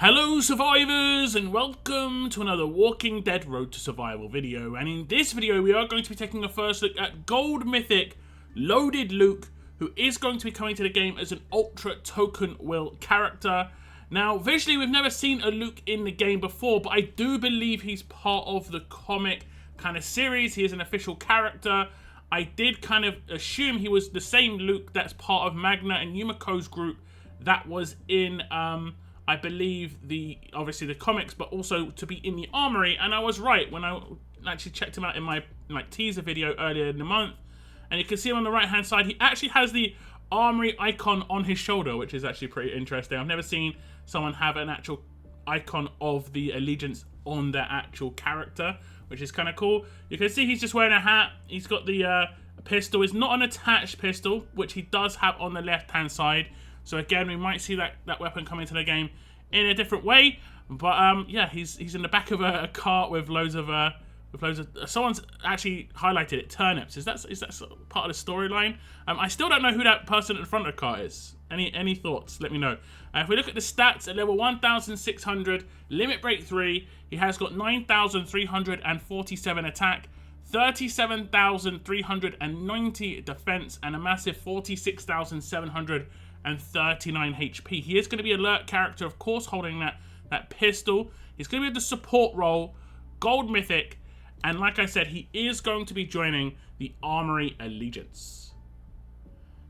Hello survivors and welcome to another Walking Dead Road to Survival video, and in this video we are going to be taking a first look at Gold Mythic Loaded Luke, who is going to be coming to the game as an Ultra Token Will character. Now visually we've never seen a Luke in the game before, but I do believe he's part of the comic kind of series. He is an official character. I did kind of assume he was the same Luke that's part of Magna and Yumiko's group that was in I believe obviously the comics, but also to be in the Armory, and I was right when I actually checked him out in my teaser video earlier in the month. And you can see him on the right hand side, he actually has the Armory icon on his shoulder, which is actually pretty interesting. I've never seen someone have an actual icon of the Allegiance on their actual character, which is kind of cool. You can see he's just wearing a hat. He's got the pistol. It's not an attached pistol, which he does have on the left hand side. So again, we might see that weapon come into the game in a different way. But yeah, he's in the back of a cart with loads of someone's actually highlighted it, turnips. Is that sort of part of the storyline? I still don't know who that person in front of the cart is. Any thoughts? Let me know. If we look at the stats, at level 1,600, limit break 3, he has got 9,347 attack, 37,390 defense, and a massive 46,739 HP. He is going to be alert character, of course, holding that pistol. He's going to be the support role, Gold Mythic, and like I said, he is going to be joining the Armory Allegiance.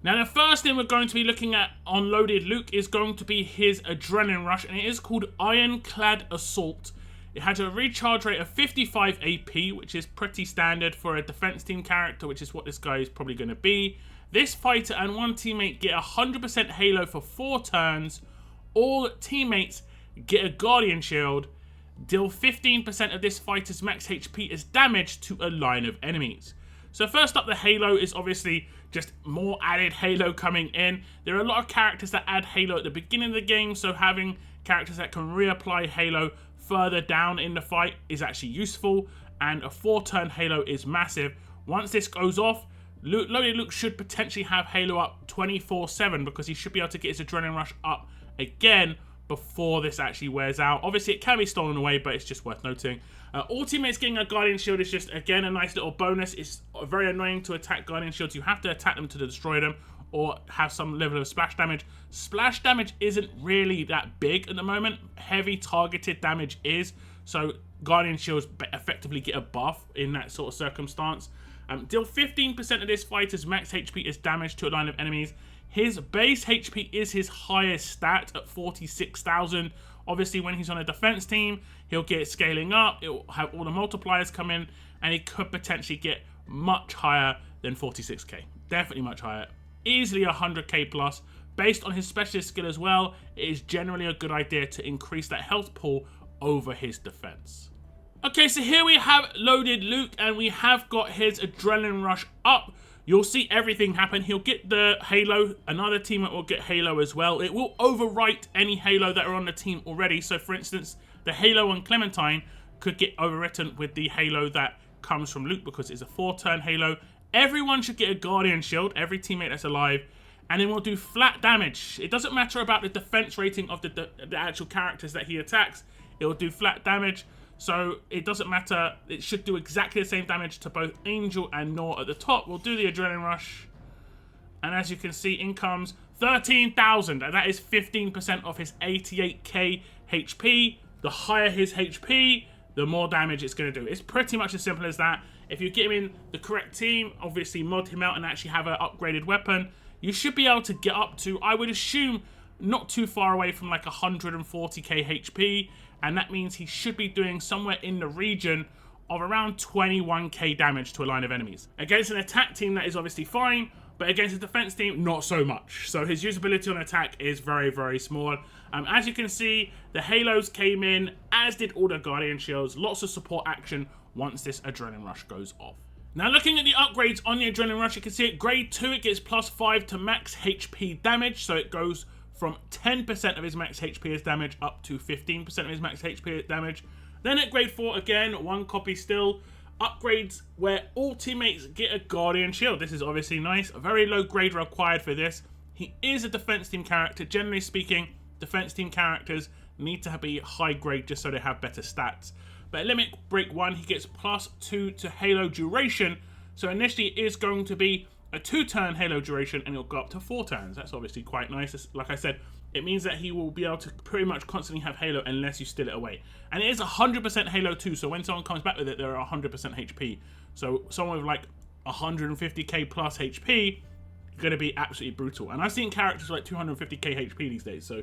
Now, the first thing we're going to be looking at on Loaded Luke is going to be his Adrenaline Rush, and it is called Ironclad Assault. It has a recharge rate of 55 AP, which is pretty standard for a defense team character, which is what this guy is probably going to be. This fighter and one teammate get 100% Halo for 4 turns. All teammates get a Guardian Shield. Deal 15% of this fighter's max HP as damage to a line of enemies. So first up, the Halo is obviously just more added Halo coming in. There are a lot of characters that add Halo at the beginning of the game, so having characters that can reapply Halo further down in the fight is actually useful, and a 4-turn Halo is massive. Once this goes off, Loaded Luke should potentially have Halo up 24/7 because he should be able to get his Adrenaline Rush up again before this actually wears out. Obviously, it can be stolen away, but it's just worth noting. All teammates getting a Guardian Shield is just, again, a nice little bonus. It's very annoying to attack Guardian Shields. You have to attack them to destroy them or have some level of splash damage. Splash damage isn't really that big at the moment. Heavy targeted damage is. So Guardian Shields effectively get a buff in that sort of circumstance. Deal 15% of this fighter's max HP as damage to a line of enemies. His base HP is his highest stat at 46,000. Obviously, when he's on a defense team, he'll get scaling up. It will have all the multipliers come in, and he could potentially get much higher than 46k. Definitely much higher. Easily 100k plus. Based on his specialist skill as well, it is generally a good idea to increase that health pool over his defense. Okay, so here we have Loaded Luke, and we have got his Adrenaline Rush up. You'll see everything happen. He'll get the Halo. Another teammate will get Halo as well. It will overwrite any Halo that are on the team already. So, for instance, the Halo on Clementine could get overwritten with the Halo that comes from Luke because it's a 4-turn Halo. Everyone should get a Guardian Shield, every teammate that's alive, and then we'll do flat damage. It doesn't matter about the defense rating of the actual characters that he attacks. It will do flat damage. So it doesn't matter, it should do exactly the same damage to both Angel and Nor at the top. We'll do the Adrenaline Rush. And as you can see, in comes 13,000. And that is 15% off his 88k HP. The higher his HP, the more damage it's going to do. It's pretty much as simple as that. If you get him in the correct team, obviously mod him out and actually have an upgraded weapon, you should be able to get up to, I would assume, not too far away from like 140k HP. And that means he should be doing somewhere in the region of around 21k damage to a line of enemies. Against an attack team, that is obviously fine, but against a defense team, not so much. So his usability on attack is very, very small. As you can see, the Halos came in, as did all the Guardian Shields. Lots of support action once this Adrenaline Rush goes off. Now, looking at the upgrades on the Adrenaline Rush, you can see at grade 2, it gets +5 to max HP damage. So it goes from 10% of his max HP as damage up to 15% of his max HP as damage. Then at grade 4, again, 1 copy still. Upgrades where all teammates get a Guardian Shield. This is obviously nice. A very low grade required for this. He is a defense team character. Generally speaking, defense team characters, need to be high grade just so they have better stats. But at Limit Break 1, he gets +2 to Halo duration. So initially it is going to be a 2-turn Halo duration, and it'll go up to 4 turns. That's obviously quite nice. Like I said, it means that he will be able to pretty much constantly have Halo unless you steal it away. And it is 100% Halo 2, so when someone comes back with it, they're 100% HP. So someone with like 150k plus HP, going to be absolutely brutal. And I've seen characters like 250k HP these days, so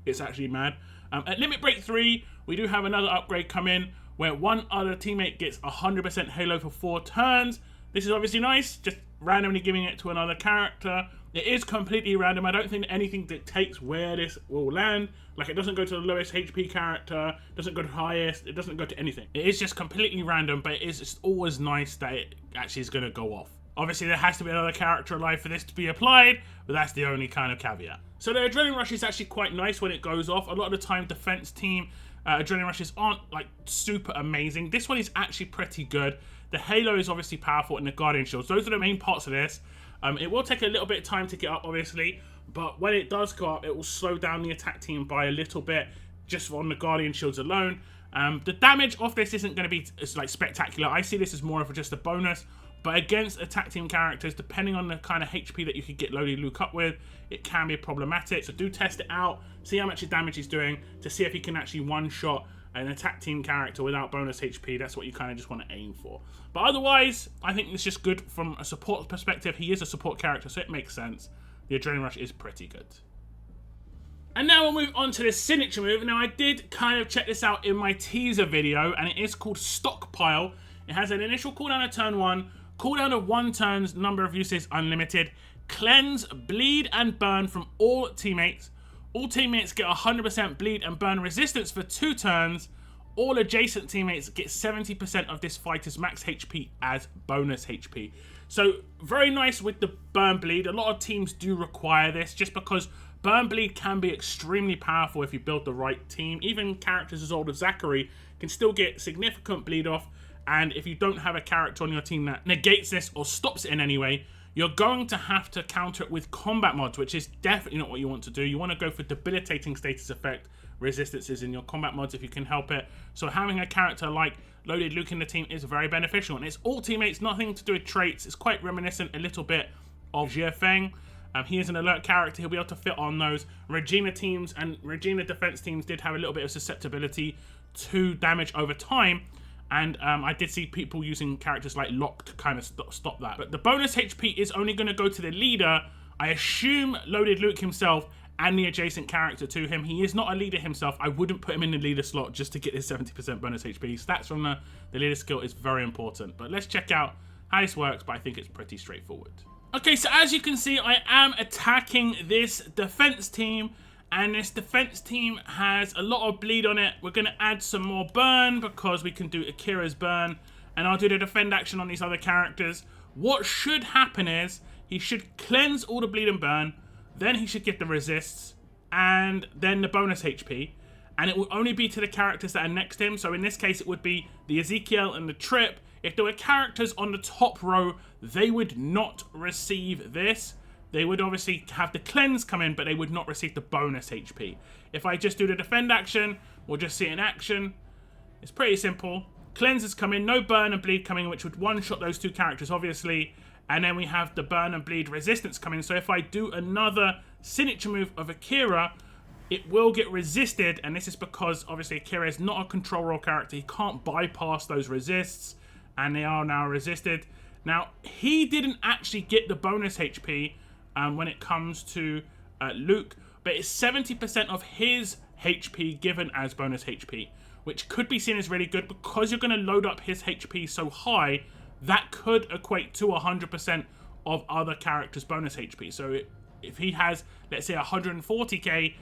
it's actually mad. At Limit Break 3, we do have another upgrade come in where one other teammate gets 100% Halo for 4 turns. This is obviously nice, just randomly giving it to another character. It is completely random. I don't think anything dictates where this will land. Like, it doesn't go to the lowest HP character, doesn't go to highest, it doesn't go to anything. It is just completely random, but it is just always nice that it actually is going to go off. Obviously, there has to be another character alive for this to be applied, but that's the only kind of caveat. So the Adrenaline Rush is actually quite nice when it goes off. A lot of the time, defense team Adrenaline Rushes aren't like super amazing. This one is actually pretty good. The Halo is obviously powerful, and the Guardian Shields. Those are the main parts of this. It will take a little bit of time to get up, obviously, but when it does go up, it will slow down the attack team by a little bit, just on the Guardian Shields alone. The damage of this isn't going to be like spectacular. I see this as more of just a bonus, but against attack team characters, depending on the kind of HP that you could get Loaded Luke up with, it can be problematic. So do test it out, see how much damage he's doing, to see if you can actually one-shot an attack team character without bonus HP. That's what you kind of just want to aim for. But otherwise, I think it's just good from a support perspective. He is a support character, so it makes sense. The Adrenaline Rush is pretty good. And now we'll move on to the signature move. Now, I did kind of check this out in my teaser video, and it is called Stockpile. It has an initial cooldown of turn 1, cooldown of 1 turn's, number of uses unlimited, cleanse, bleed, and burn from all teammates. All teammates get 100% bleed and burn resistance for 2 turns. All adjacent teammates get 70% of this fighter's max HP as bonus HP. So very nice with the burn bleed. A lot of teams do require this just because burn bleed can be extremely powerful if you build the right team. Even characters as old as Zachary can still get significant bleed off. And if you don't have a character on your team that negates this or stops it in any way, you're going to have to counter it with combat mods, which is definitely not what you want to do. You want to go for debilitating status effect resistances in your combat mods if you can help it. So having a character like Loaded Luke in the team is very beneficial. And it's all teammates, nothing to do with traits. It's quite reminiscent a little bit of Jie Feng. He is an alert character. He'll be able to fit on those. Regina teams and Regina defense teams did have a little bit of susceptibility to damage over time. And I did see people using characters like Locke to kind of stop that. But the bonus HP is only going to go to the leader. I assume Loaded Luke himself and the adjacent character to him. He is not a leader himself. I wouldn't put him in the leader slot just to get his 70% bonus HP. Stats from the leader skill is very important. But let's check out how this works, but I think it's pretty straightforward. Okay, so as you can see, I am attacking this defense team. And this defense team has a lot of bleed on it. We're going to add some more burn because we can do Akira's burn. And I'll do the defend action on these other characters. What should happen is he should cleanse all the bleed and burn. Then he should get the resists. And then the bonus HP. And it will only be to the characters that are next to him. So in this case, it would be the Ezekiel and the Trip. If there were characters on the top row, they would not receive this. They would obviously have the cleanse come in, but they would not receive the bonus HP. If I just do the defend action, we'll just see it in action. It's pretty simple. Cleanses come in, no burn and bleed coming, which would one-shot those 2 characters, obviously. And then we have the burn and bleed resistance coming. So if I do another signature move of Akira, it will get resisted. And this is because, obviously, Akira is not a control role character. He can't bypass those resists, and they are now resisted. Now, he didn't actually get the bonus HP when it comes to Luke, but it's 70% of his HP given as bonus HP, which could be seen as really good because you're going to load up his HP so high that could equate to 100% of other characters' bonus HP. So if he has, let's say, 140k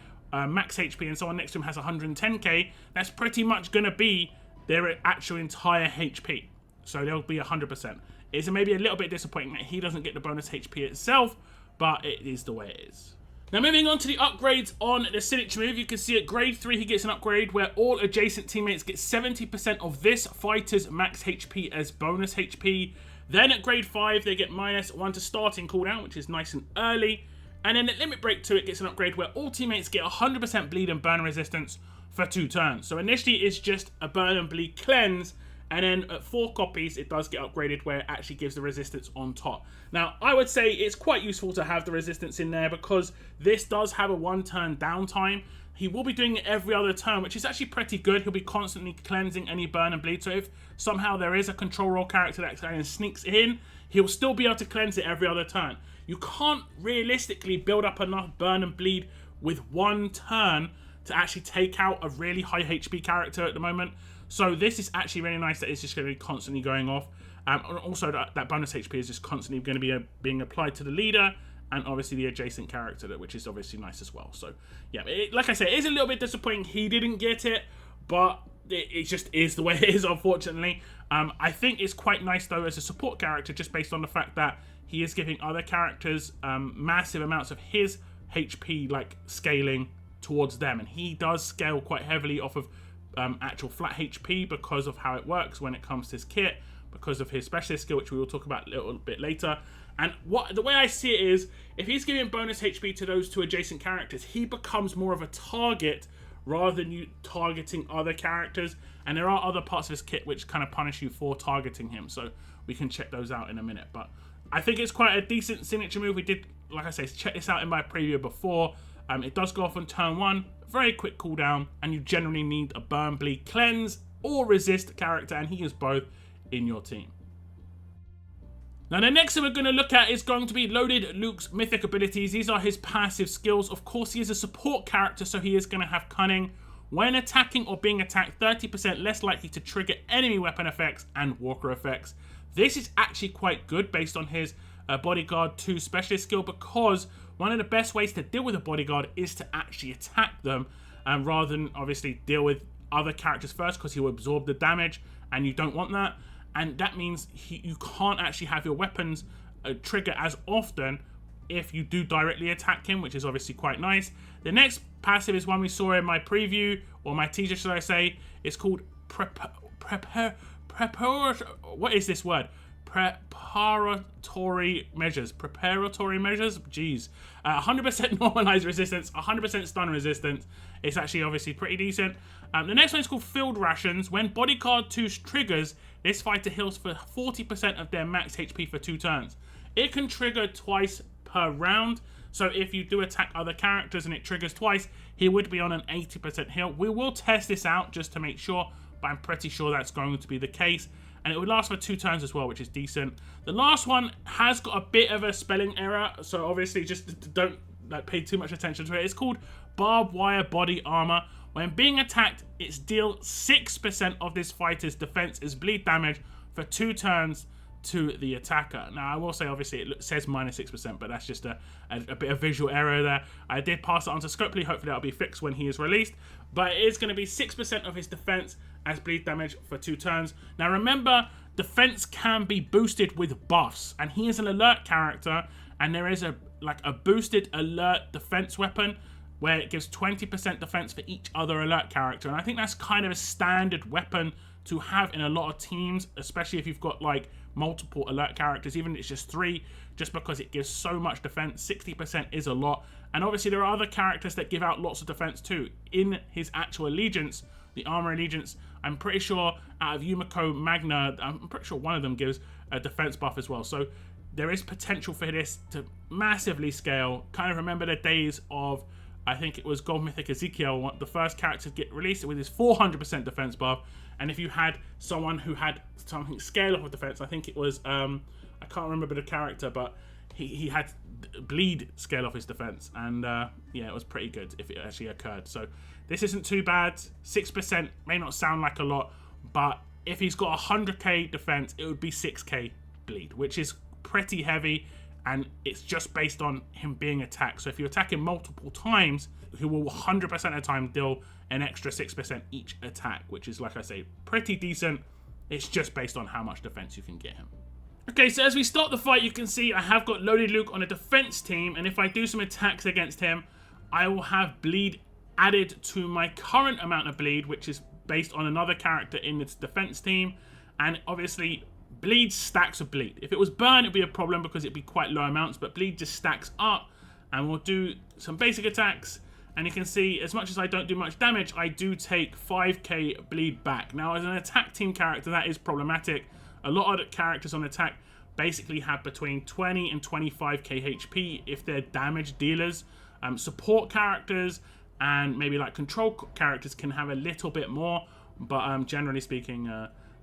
max HP and someone next to him has 110k, that's pretty much going to be their actual entire HP. So they'll be 100%. It's maybe a little bit disappointing that he doesn't get the bonus HP itself, but it is the way it is. Now moving on to the upgrades on the signature move, you can see at grade 3 he gets an upgrade where all adjacent teammates get 70% of this fighter's max HP as bonus HP. Then at grade 5 they get -1 to starting cooldown, which is nice and early. And then at Limit Break 2 it gets an upgrade where all teammates get 100% bleed and burn resistance for 2 turns. So initially it's just a burn and bleed cleanse, and then at 4 copies it does get upgraded where it actually gives the resistance on top. Now I would say it's quite useful to have the resistance in there because this does have a 1 turn downtime. He will be doing it every other turn, which is actually pretty good. He'll be constantly cleansing any burn and bleed. So if somehow there is a control role character that kind of sneaks in, he'll still be able to cleanse it every other turn. You can't realistically build up enough burn and bleed with 1 turn to actually take out a really high HP character at the moment. So this is actually really nice that it's just going to be constantly going off. Also, that bonus HP is just constantly going to be being applied to the leader and obviously the adjacent character, which is obviously nice as well. So yeah, like I said, it is a little bit disappointing he didn't get it, but it just is the way it is, unfortunately. I think it's quite nice though as a support character, just based on the fact that he is giving other characters massive amounts of his HP like scaling towards them, and he does scale quite heavily off of actual flat HP because of how it works when it comes to his kit, because of his specialist skill, which we will talk about a little bit later. And the way I see it is, if he's giving bonus HP to those 2 adjacent characters, he becomes more of a target rather than you targeting other characters. And there are other parts of his kit which kind of punish you for targeting him, so we can check those out in a minute. But I think it's quite a decent signature move. We did, like I say, check this out in my preview before. It does go off on turn 1, very quick cooldown, and you generally need a burn, bleed, cleanse, or resist character, and he is both in your team. Now the next thing we're going to look at is going to be Loaded Luke's mythic abilities. These are his passive skills. Of course, he is a support character, so he is going to have Cunning. When attacking or being attacked, 30% less likely to trigger enemy weapon effects and walker effects. This is actually quite good based on his Bodyguard 2 specialist skill, because one of the best ways to deal with a Bodyguard is to actually attack them, rather than obviously deal with other characters first, because he will absorb the damage, and you don't want that. And that means you can't actually have your weapons trigger as often if you do directly attack him, which is obviously quite nice. The next passive is one we saw in my preview, or my teaser should I say. It's called what is this word? Preparatory measures. Preparatory measures? Jeez. 100% normalized resistance, 100% stun resistance. It's actually obviously pretty decent. The next one is called Field Rations. When Bodyguard 2 triggers, this fighter heals for 40% of their max HP for 2 turns. It can trigger twice per round. So if you do attack other characters and it triggers twice, he would be on an 80% heal. We will test this out just to make sure, but I'm pretty sure that's going to be the case. And it would last for 2 turns as well, which is decent. The last one has got a bit of a spelling error, so obviously just don't pay too much attention to it. It's called Barbed Wire Body Armor. When being attacked, it's deal 6% of this fighter's defense as bleed damage for 2 turns to the attacker. Now, I will say, obviously, it says minus 6%, but that's just a bit of visual error there. I did pass it on to Scopely. Hopefully, that'll be fixed when he is released. But it is going to be 6% of his defense as bleed damage for 2 turns. Now, remember, defense can be boosted with buffs, and he is an alert character, and there is a boosted alert defense weapon where it gives 20% defense for each other alert character. And I think that's kind of a standard weapon to have in a lot of teams, especially if you've got like multiple alert characters, even if it's just 3, just because it gives so much defense. 60% is a lot. And obviously there are other characters that give out lots of defense too. In his actual allegiance, the Armory Allegiance, I'm pretty sure out of Yumiko Magna, I'm pretty sure one of them gives a defense buff as well. So there is potential for this to massively scale. Kind of remember the days of, I think it was Gold Mythic Ezekiel, the first character to get released with his 400% defense buff. And if you had someone who had something scale off of defense, I think it was, I can't remember the character, but he had bleed scale off his defense. And yeah, it was pretty good if it actually occurred. So this isn't too bad. 6% may not sound like a lot, but if he's got 100k defense, it would be 6k bleed, which is pretty heavy. And it's just based on him being attacked. So if you attack him multiple times, he will 100% of the time deal an extra 6% each attack, which is, like I say, pretty decent. It's just based on how much defense you can get him. Okay, so as we start the fight, you can see I have got Loaded Luke on a defense team, and if I do some attacks against him, I will have bleed added to my current amount of bleed, which is based on another character in its defense team. And obviously, bleed stacks of bleed. If it was burn, it'd be a problem because it'd be quite low amounts, but bleed just stacks up. And we'll do some basic attacks, And you can see, as much as I don't do much damage, I do take 5k bleed back. Now, as an attack team character, that is problematic. A lot of the characters on attack basically have between 20 and 25k HP if they're damage dealers. Support characters and maybe like control characters can have a little bit more, but generally speaking,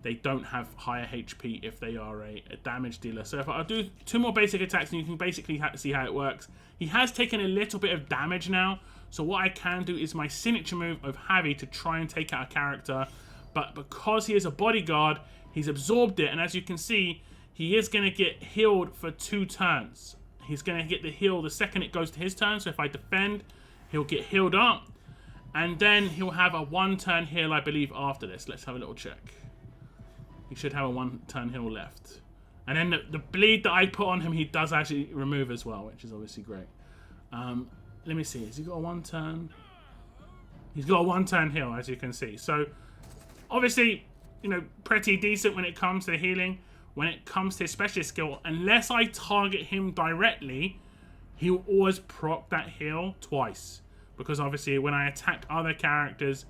they don't have higher HP if they are a damage dealer. So if I'll do 2 more basic attacks, and you can basically see how it works. He has taken a little bit of damage now, so what I can do is my signature move of Heavy to try and take out a character, but because he is a bodyguard, he's absorbed it, and as you can see, he is going to get healed for 2 turns. He's going to get the heal the second it goes to his turn, so if I defend, he'll get healed up, and then he'll have a 1-turn heal, I believe, after this. Let's have a little check. He should have a 1-turn heal left. And then the bleed that I put on him, he does actually remove as well, which is obviously great. Let me see. Has he got a 1-turn? He's got a 1-turn heal, as you can see. So, obviously, you know, pretty decent when it comes to healing. When it comes to his specialist skill, unless I target him directly, he will always proc that heal twice. Because obviously, when I attack other characters,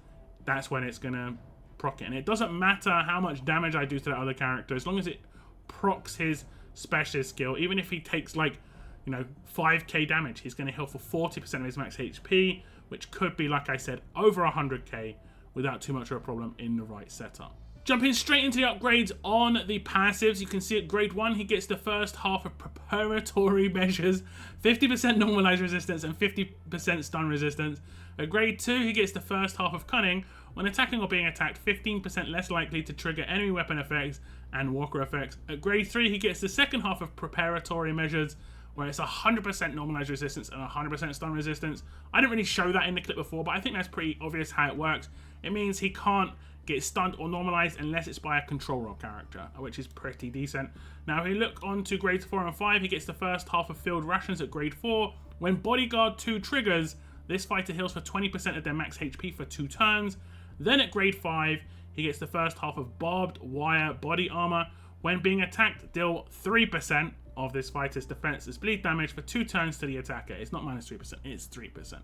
that's when it's going to proc it. And it doesn't matter how much damage I do to that other character, as long as it procs his specialist skill, even if he takes like, you know, 5k damage, he's going to heal for 40% of his max HP, which could be, like I said, over 100k without too much of a problem in the right setup. Jumping straight into the upgrades on the passives, you can see at grade 1 he gets the first half of preparatory measures, 50% normalized resistance and 50% stun resistance. At grade 2 he gets the first half of cunning, when attacking or being attacked 15% less likely to trigger enemy weapon effects and walker effects. At grade 3 he gets the second half of preparatory measures, where it's 100% normalized resistance and 100% stun resistance. I didn't really show that in the clip before, but I think that's pretty obvious how it works. It means he can't get stunned or normalized unless it's by a control role character, which is pretty decent. Now, if we look on to grades 4 and 5, he gets the first half of field rations at grade 4. When Bodyguard 2 triggers, this fighter heals for 20% of their max HP for 2 turns. Then at grade 5, he gets the first half of barbed wire body armor. When being attacked, deal 3% of this fighter's defense as bleed damage for 2 turns to the attacker. It's not minus 3%, it's 3%.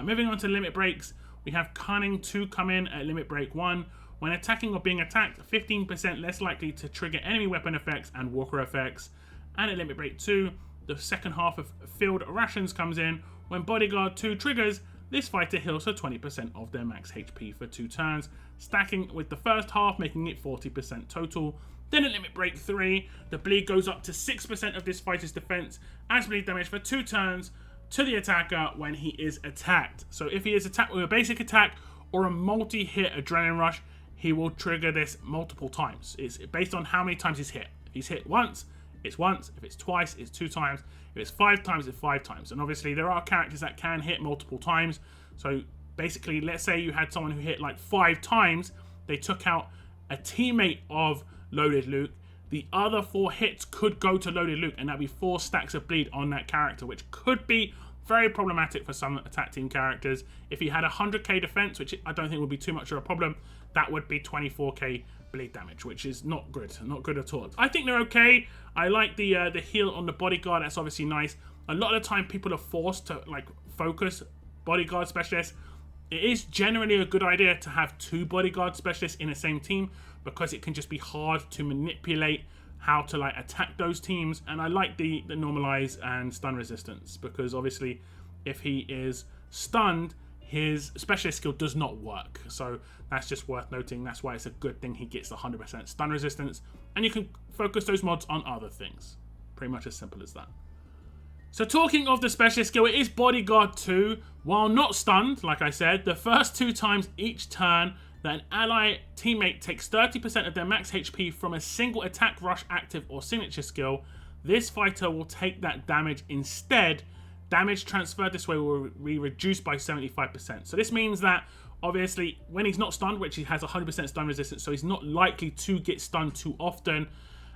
Moving on to limit breaks, we have Cunning 2 come in at limit break 1. When attacking or being attacked, 15% less likely to trigger enemy weapon effects and walker effects. And at limit break 2, the second half of field rations comes in. When Bodyguard 2 triggers, this fighter heals for 20% of their max HP for 2 turns, stacking with the first half, making it 40% total. Then at limit break 3, the bleed goes up to 6% of this fighter's defense as bleed damage for 2 turns to the attacker when he is attacked. So if he is attacked with a basic attack or a multi-hit adrenaline rush, he will trigger this multiple times. It's based on how many times he's hit. If he's hit once, it's once. If it's twice, it's 2 times. If it's 5 times, it's 5 times. And obviously there are characters that can hit multiple times. So basically, let's say you had someone who hit like 5 times, they took out a teammate of Loaded Luke, the other 4 hits could go to Loaded Luke, and that'd be 4 stacks of bleed on that character, which could be very problematic for some attack team characters. If he had 100k defense, which I don't think would be too much of a problem, that would be 24k bleed damage, which is not good at all. I think they're okay. I like the heal on the Bodyguard. That's obviously nice. A lot of the time people are forced to like focus Bodyguard specialists. It is generally a good idea to have 2 Bodyguard specialists in the same team, because it can just be hard to manipulate how to like attack those teams. And I like the normalize and stun resistance, because obviously if he is stunned, his specialist skill does not work. So that's just worth noting. That's why it's a good thing he gets the 100% stun resistance, and you can focus those mods on other things. Pretty much as simple as that. So talking of the specialist skill, it is Bodyguard 2. While not stunned, like I said, the first 2 times each turn that an ally teammate takes 30% of their max HP from a single attack, rush, active, or signature skill, this fighter will take that damage instead. Damage transferred this way will be reduced by 75%. So this means that, obviously, when he's not stunned, which he has 100% stun resistance, so he's not likely to get stunned too often.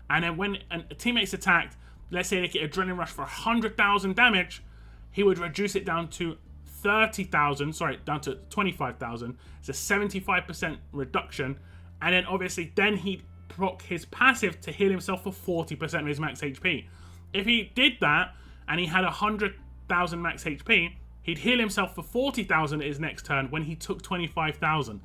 And then when a teammate's attacked, let's say they get Adrenaline Rush for 100,000 damage, he would reduce it down to 30,000, sorry, down to 25,000. It's a 75% reduction. And then obviously, then he'd proc his passive to heal himself for 40% of his max HP. If he did that and he had 100,000 max HP, He'd heal himself for 40,000 at his next turn when he took 25,000.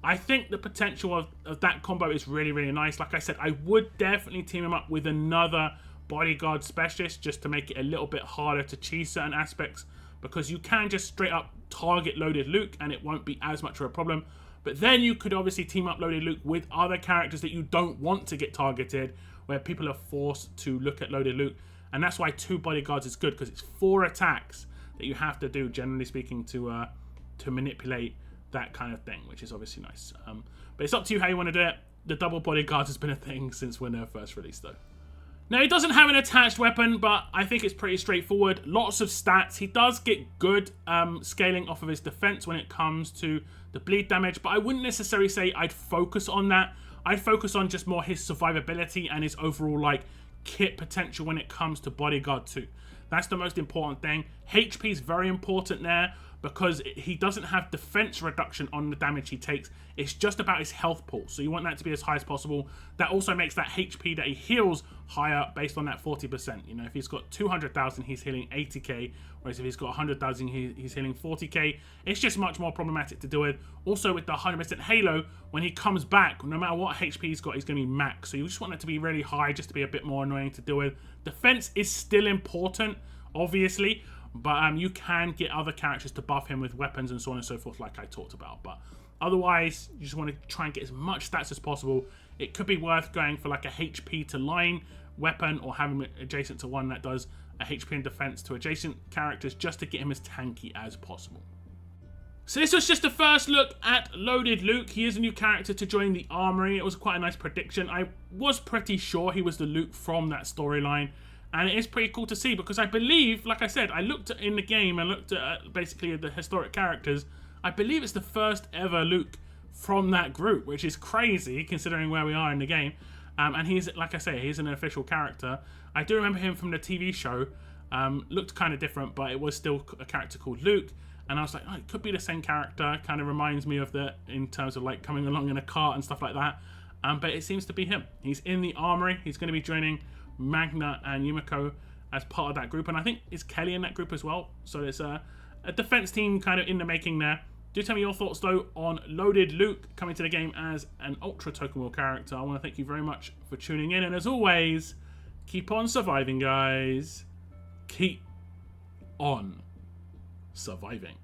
I think the potential of that combo is really, really nice. Like I said, I would definitely team him up with another Bodyguard specialist just to make it a little bit harder to cheese certain aspects, because you can just straight up target Loaded Luke and it won't be as much of a problem. But then you could obviously team up Loaded Luke with other characters that you don't want to get targeted, where people are forced to look at Loaded Luke. And that's why 2 Bodyguards is good, because it's 4 attacks that you have to do, generally speaking, to manipulate that kind of thing, which is obviously nice. But it's up to you how you want to do it. The double Bodyguards has been a thing since when they were first released, though. Now, he doesn't have an attached weapon, but I think it's pretty straightforward. Lots of stats. He does get good scaling off of his defense when it comes to the bleed damage, but I wouldn't necessarily say I'd focus on that. I'd focus on just more his survivability and his overall, like, kit potential when it comes to Bodyguard 2. That's the most important thing. HP is very important there, because he doesn't have defense reduction on the damage he takes. It's just about his health pool, so you want that to be as high as possible. That also makes that HP that he heals higher based on that 40%. You know, if he's got 200,000, he's healing 80k, whereas if he's got 100,000, he's healing 40k. It's just much more problematic to deal with. Also, with the 100% Halo, when he comes back, no matter what HP he's got, he's going to be max. So you just want it to be really high, just to be a bit more annoying to deal with. Defense is still important, obviously, but you can get other characters to buff him with weapons and so on and so forth, like I talked about. But otherwise, you just want to try and get as much stats as possible. It could be worth going for like a HP to line weapon, or having it adjacent to one that does a HP and defense to adjacent characters, just to get him as tanky as possible. So this was just the first look at Loaded Luke. He is a new character to join the Armory. It was quite a nice prediction. I was pretty sure he was the Luke from that storyline. And it is pretty cool to see, because I believe, like I said, I looked in the game and looked at basically the historic characters. I believe it's the first ever Luke from that group, which is crazy considering where we are in the game. And he's, like I say, he's an official character. I do remember him from the TV show. Looked kind of different, but it was still a character called Luke. And I was like, oh, it could be the same character. Kind of reminds me of the, in terms of like coming along in a cart and stuff like that. But it seems to be him. He's in the Armory. He's going to be joining Magna and Yumiko as part of that group, and I think is Kelly in that group as well. So there's a defense team kind of in the making there. Do tell me your thoughts though on Loaded Luke coming to the game as an Ultra Token Wheel character. I want to thank you very much for tuning in, and as always, keep on surviving, guys. Keep on surviving.